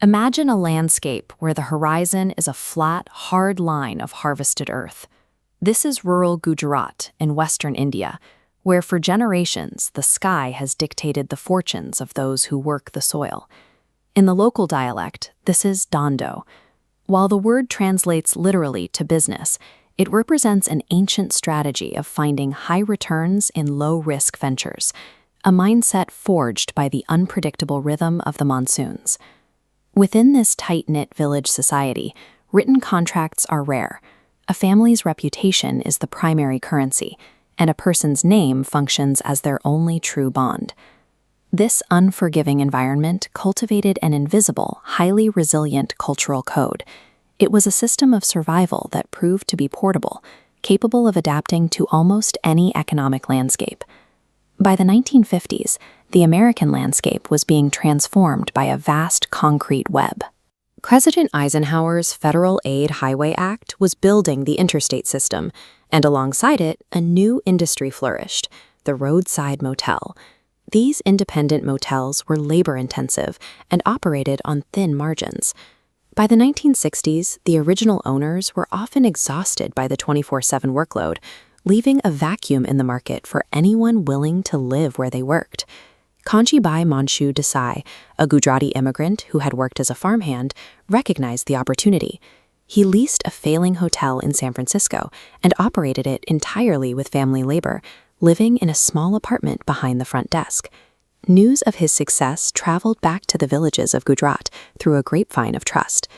Imagine a landscape where the horizon is a flat, hard line of harvested earth. This is rural Gujarat in western India, where for generations the sky has dictated the fortunes of those who work the soil. In the local dialect, this is Dhandho. While the word translates literally to business, it represents an ancient strategy of finding high returns in low-risk ventures, a mindset forged by the unpredictable rhythm of the monsoons. Within this tight-knit village society, written contracts are rare. A family's reputation is the primary currency, and a person's name functions as their only true bond. This unforgiving environment cultivated an invisible, highly resilient cultural code. It was a system of survival that proved to be portable, capable of adapting to almost any economic landscape. By the 1950s, the American landscape was being transformed by a vast concrete web. President Eisenhower's Federal Aid Highway Act was building the interstate system, and alongside it, a new industry flourished, the roadside motel. These independent motels were labor-intensive and operated on thin margins. By the 1960s, the original owners were often exhausted by the 24/7 workload, leaving a vacuum in the market for anyone willing to live where they worked. Kanjibai Manshu Desai, a Gujarati immigrant who had worked as a farmhand, recognized the opportunity. He leased a failing hotel in San Francisco and operated it entirely with family labor, living in a small apartment behind the front desk. News of his success traveled back to the villages of Gujarat through a grapevine of trust.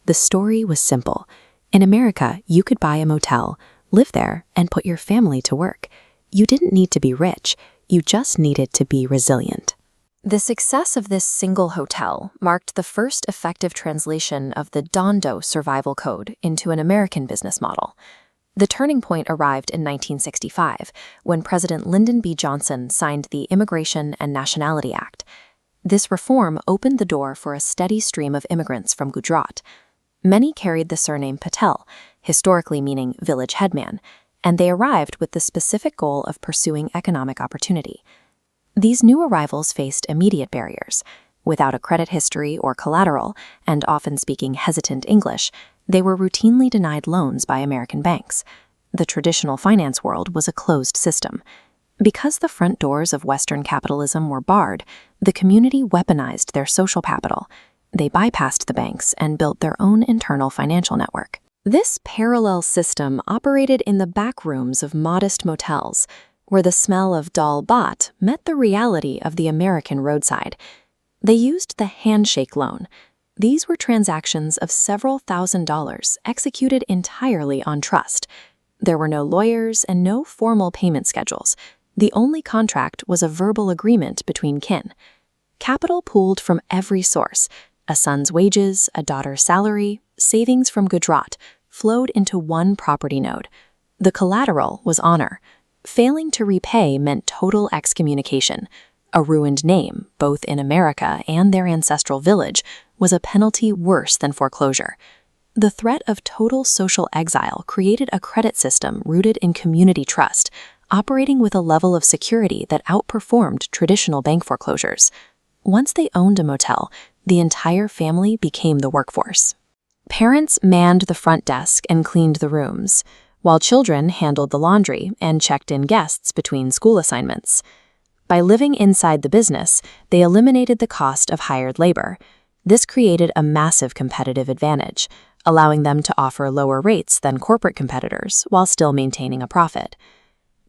The story was simple. In America, you could buy a motel, live there, and put your family to work. You didn't need to be rich. You just needed to be resilient. The success of this single hotel marked the first effective translation of the Dhandho survival code into an American business model. The turning point arrived in 1965, when President Lyndon B. Johnson signed the Immigration and Nationality Act. This reform opened the door for a steady stream of immigrants from Gujarat. Many carried the surname Patel, historically meaning village headman, and they arrived with the specific goal of pursuing economic opportunity. These new arrivals faced immediate barriers. Without a credit history or collateral, and often speaking hesitant English, they were routinely denied loans by American banks. The traditional finance world was a closed system. Because the front doors of Western capitalism were barred, the community weaponized their social capital. They bypassed the banks and built their own internal financial network. This parallel system operated in the back rooms of modest motels, where the smell of dal bhat met the reality of the American roadside. They used the Handshake Loan. These were transactions of several $1,000s executed entirely on trust. There were no lawyers and no formal payment schedules. The only contract was a verbal agreement between kin. Capital pooled from every source. A son's wages, a daughter's salary, savings from Gujarat, flowed into one property node. The collateral was honor. Failing to repay meant total excommunication. A ruined name, both in America and their ancestral village, was a penalty worse than foreclosure. The threat of total social exile created a credit system rooted in community trust, operating with a level of security that outperformed traditional bank foreclosures. Once they owned a motel, the entire family became the workforce. Parents manned the front desk and cleaned the rooms, while children handled the laundry and checked in guests between school assignments. By living inside the business, they eliminated the cost of hired labor. This created a massive competitive advantage, allowing them to offer lower rates than corporate competitors while still maintaining a profit.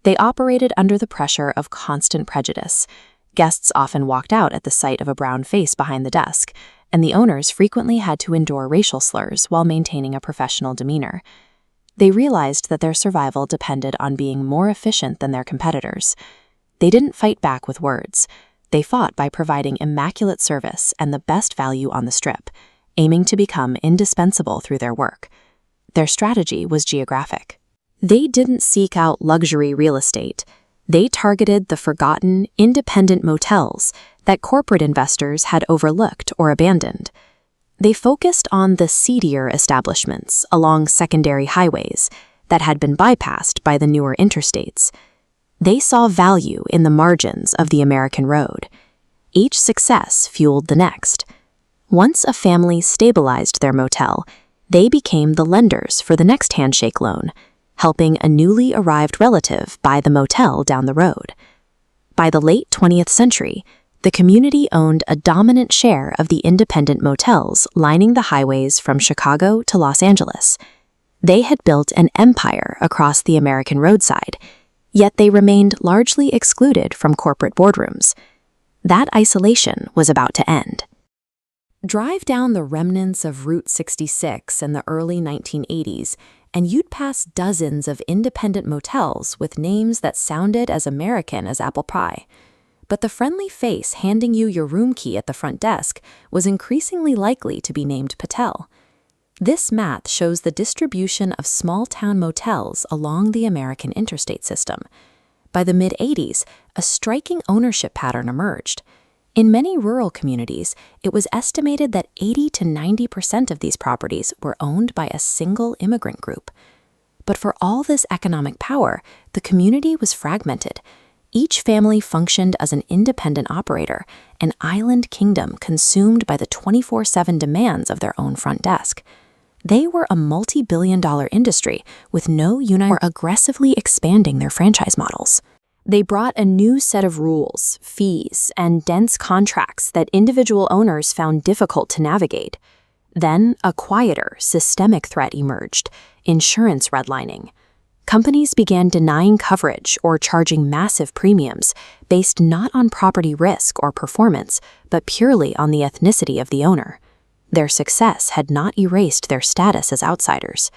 They operated under the pressure of constant prejudice. Guests often walked out at the sight of a brown face behind the desk, and the owners frequently had to endure racial slurs while maintaining a professional demeanor. They realized that their survival depended on being more efficient than their competitors. They didn't fight back with words. They fought by providing immaculate service and the best value on the strip, aiming to become indispensable through their work. Their strategy was geographic. They didn't seek out luxury real estate. They targeted the forgotten, independent motels that corporate investors had overlooked or abandoned. They focused on the seedier establishments along secondary highways that had been bypassed by the newer interstates. They saw value in the margins of the American road. Each success fueled the next. Once a family stabilized their motel, they became the lenders for the next handshake loan, helping a newly arrived relative buy the motel down the road. By the late 20th century, the community owned a dominant share of the independent motels lining the highways from Chicago to Los Angeles. They had built an empire across the American roadside, yet they remained largely excluded from corporate boardrooms. That isolation was about to end. Drive down the remnants of Route 66 in the early 1980s, and you'd pass dozens of independent motels with names that sounded as American as apple pie. But the friendly face handing you your room key at the front desk was increasingly likely to be named Patel. This math shows the distribution of small-town motels along the American interstate system. By the mid-80s, a striking ownership pattern emerged. In many rural communities, it was estimated that 80 to 90% of these properties were owned by a single immigrant group. But for all this economic power, the community was fragmented. Each family functioned as an independent operator, an island kingdom consumed by the 24/7 demands of their own front desk. They were a multi-billion-dollar industry with no union or aggressively expanding their franchise models. They brought a new set of rules, fees, and dense contracts that individual owners found difficult to navigate. Then, a quieter, systemic threat emerged: insurance redlining. Companies began denying coverage or charging massive premiums based not on property risk or performance, but purely on the ethnicity of the owner. Their success had not erased their status as outsiders.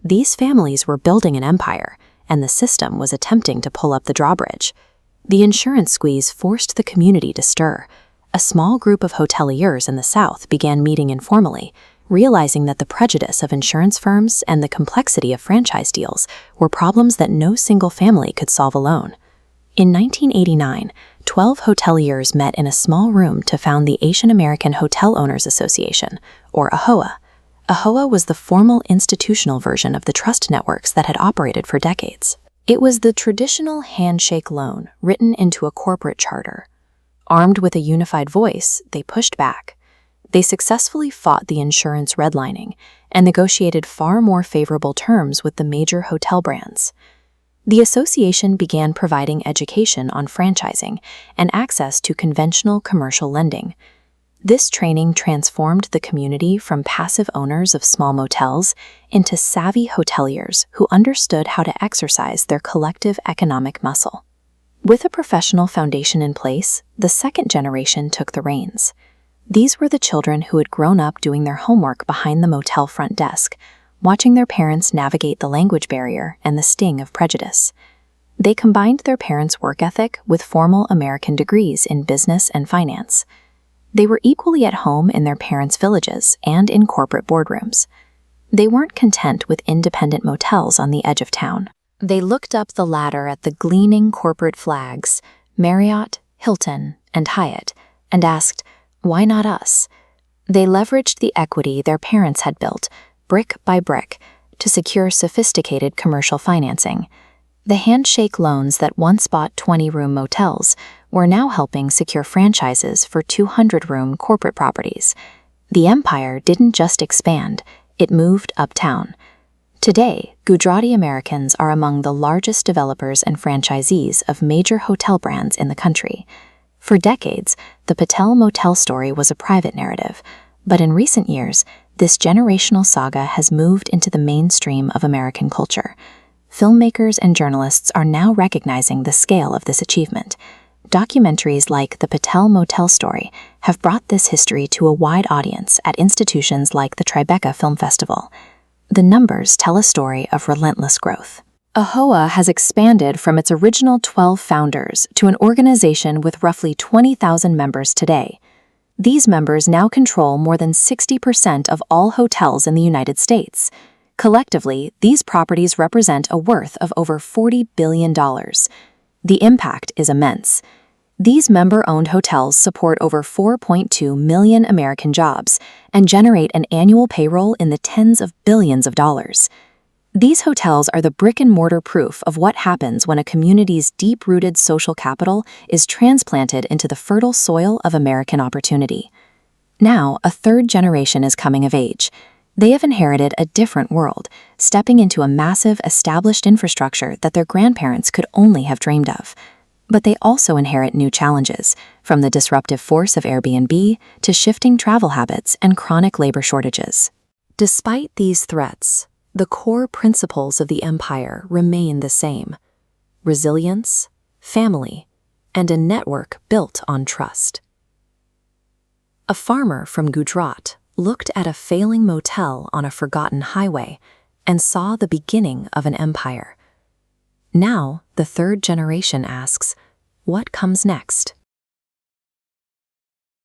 These families were building an empire, and the system was attempting to pull up the drawbridge. The insurance squeeze forced the community to stir. A small group of hoteliers in the South began meeting informally, realizing that the prejudice of insurance firms and the complexity of franchise deals were problems that no single family could solve alone. In 1989, 12 hoteliers met in a small room to found the Asian American Hotel Owners Association, or AAHOA. AAHOA was the formal institutional version of the trust networks that had operated for decades. It was the traditional handshake loan written into a corporate charter. Armed with a unified voice, they pushed back. They successfully fought the insurance redlining and negotiated far more favorable terms with the major hotel brands. The association began providing education on franchising and access to conventional commercial lending. This training transformed the community from passive owners of small motels into savvy hoteliers who understood how to exercise their collective economic muscle. With a professional foundation in place, the second generation took the reins. These were the children who had grown up doing their homework behind the motel front desk, watching their parents navigate the language barrier and the sting of prejudice. They combined their parents' work ethic with formal American degrees in business and finance. They were equally at home in their parents' villages and in corporate boardrooms. They weren't content with independent motels on the edge of town. They looked up the ladder at the gleaming corporate flags, Marriott, Hilton, and Hyatt, and asked, "Why not us?" They leveraged the equity their parents had built, brick by brick, to secure sophisticated commercial financing. The handshake loans that once bought 20-room motels were now helping secure franchises for 200-room corporate properties. The empire didn't just expand, it moved uptown. Today, Gujarati Americans are among the largest developers and franchisees of major hotel brands in the country. For decades, the Patel Motel story was a private narrative, but in recent years, this generational saga has moved into the mainstream of American culture. Filmmakers and journalists are now recognizing the scale of this achievement. Documentaries like The Patel Motel Story have brought this history to a wide audience at institutions like the Tribeca Film Festival. The numbers tell a story of relentless growth. AAHOA has expanded from its original 12 founders to an organization with roughly 20,000 members today. These members now control more than 60% of all hotels in the United States. Collectively, these properties represent a worth of over $40 billion. The impact is immense. These member-owned hotels support over 4.2 million American jobs and generate an annual payroll in the tens of billions of dollars. These hotels are the brick-and-mortar proof of what happens when a community's deep-rooted social capital is transplanted into the fertile soil of American opportunity. Now, a third generation is coming of age. They have inherited a different world, stepping into a massive, established infrastructure that their grandparents could only have dreamed of. But they also inherit new challenges, from the disruptive force of Airbnb to shifting travel habits and chronic labor shortages. Despite these threats, the core principles of the empire remain the same: resilience, family, and a network built on trust. A farmer from Gujarat looked at a failing motel on a forgotten highway and saw the beginning of an empire. Now, the third generation asks, what comes next?